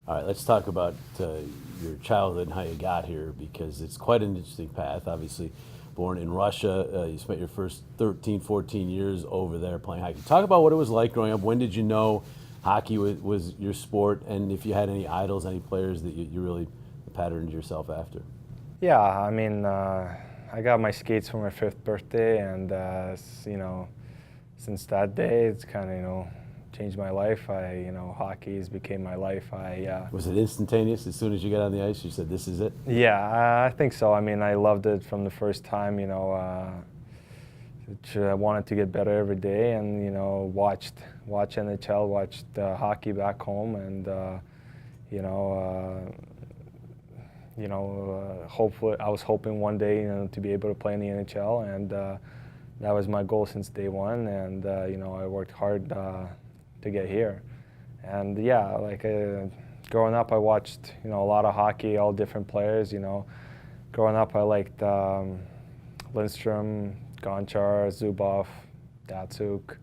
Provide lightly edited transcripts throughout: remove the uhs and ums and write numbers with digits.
All right, let's talk about your childhood and how you got here, because it's quite an interesting path. Obviously, born in Russia, you spent your first 13, 14 years over there playing hockey. Talk about what it was like growing up. When did you know hockey was your sport, and if you had any idols, any players that you really patterned yourself after? Yeah, I mean, I got my skates for my 5th birthday, and since that day, it's kind of changed my life. Hockey has became my life. Was it instantaneous? As soon as you got on the ice, you said, "This is it"? Yeah, I think so. I mean, I loved it from the first time. I wanted to get better every day, and watch NHL, watched hockey back home, and you know. Hopefully, I was hoping one day, to be able to play in the NHL, and that was my goal since day one. And I worked hard to get here. And yeah, growing up, I watched a lot of hockey, all different players. Growing up, I liked Lindstrom, Gonchar, Zubov, Datsuk.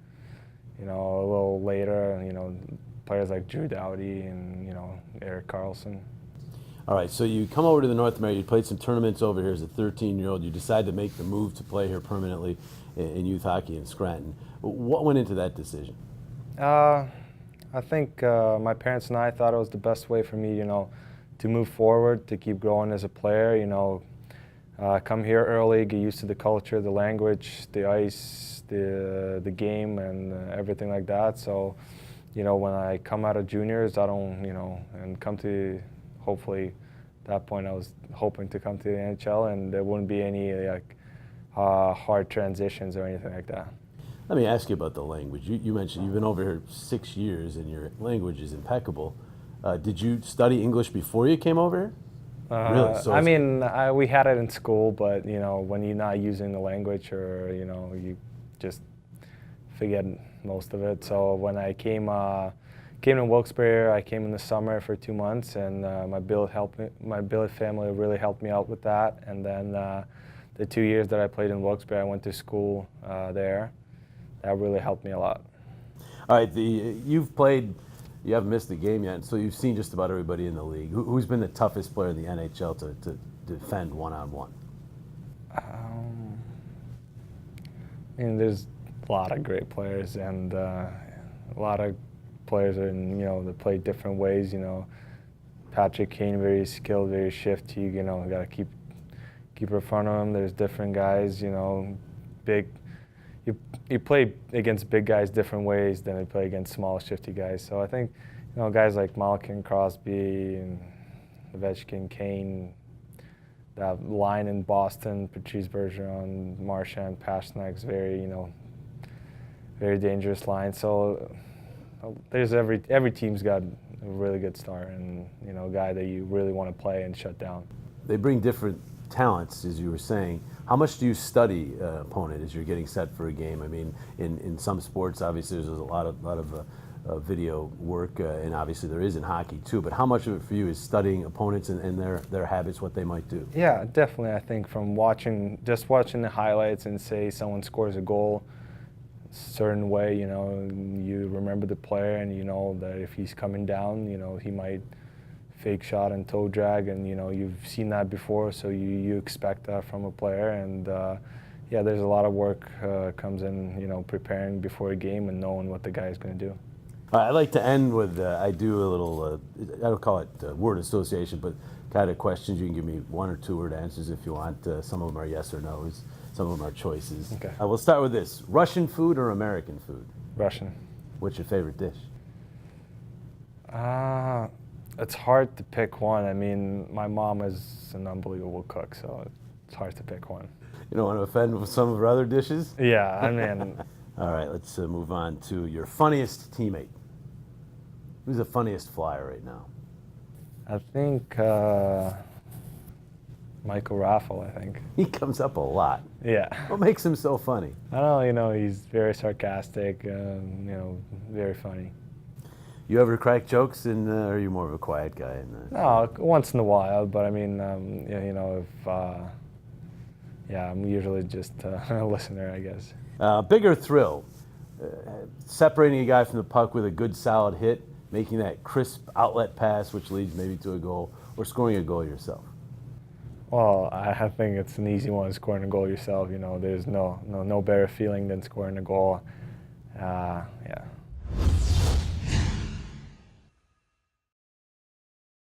A little later, players like Drew Doughty and Eric Carlson. All right, so you come over to the North America. You played some tournaments over here as a 13-year-old. You decide to make the move to play here permanently in youth hockey in Scranton. What went into that decision? I think my parents and I thought it was the best way for me, to move forward, to keep growing as a player. Come here early, get used to the culture, the language, the ice, the game, and everything like that. So, when I come out of juniors, I don't, and come to, hopefully, at that point I was hoping to come to the NHL, and there wouldn't be any hard transitions or anything like that. Let me ask you about the language. You mentioned you've been over here 6 years and your language is impeccable. Did you study English before you came over here? Really? So I mean, we had it in school, but when you're not using the language, or you just forget most of it. So when I came to Wilkes-Barre, I came in the summer for 2 months, and my billet family really helped me out with that. And then the 2 years that I played in Wilkes-Barre, I went to school there. That really helped me a lot. All right, you've played, you haven't missed a game yet, so you've seen just about everybody in the league. Who's been the toughest player in the NHL to defend one-on-one? I mean, there's a lot of great players, and a lot of players are that play different ways. Patrick Kane, very skilled, very shifty. You got to keep in front of him. There's different guys. Big. You play against big guys different ways than you play against small, shifty guys. So I think guys like Malkin, Crosby, and Ovechkin, Kane. That line in Boston, Patrice Bergeron, Marchand, Pasternak's very very dangerous line. So there's every team's got a really good star, and a guy that you really want to play and shut down. They bring different talents, as you were saying. How much do you study opponent as you're getting set for a game? I mean, in some sports, obviously there's a lot of video work, and obviously there is in hockey too. But how much of it for you is studying opponents and their habits, what they might do? Yeah, definitely. I think from watching the highlights, and say someone scores a goal certain way, you remember the player, and you know that if he's coming down, he might fake shot and toe drag, and you've seen that before, so you expect that from a player. And yeah, there's a lot of work comes in, preparing before a game and knowing what the guy is going to do. I like to end with, I do a little, I don't call it word association, but kind of questions. You can give me 1 or 2 word answers if you want. Some of them are yes or no's. Some of them are choices. Okay. We'll start with this. Russian food or American food? Russian. What's your favorite dish? It's hard to pick one. I mean, my mom is an unbelievable cook, so it's hard to pick one. You don't want to offend with some of her other dishes? Yeah, I mean. All right, let's move on to your funniest teammate. Who's the funniest flyer right now? I think Michael Raffle, I think. He comes up a lot. Yeah. What makes him so funny? I don't know, he's very sarcastic, very funny. You ever crack jokes, or are you more of a quiet guy? No, once in a while, but I mean, I'm usually just a listener, I guess. Bigger thrill, separating a guy from the puck with a good solid hit, making that crisp outlet pass, which leads maybe to a goal, or scoring a goal yourself? Well, I think it's an easy one, scoring a goal yourself. You know, there's no better feeling than scoring a goal. Yeah.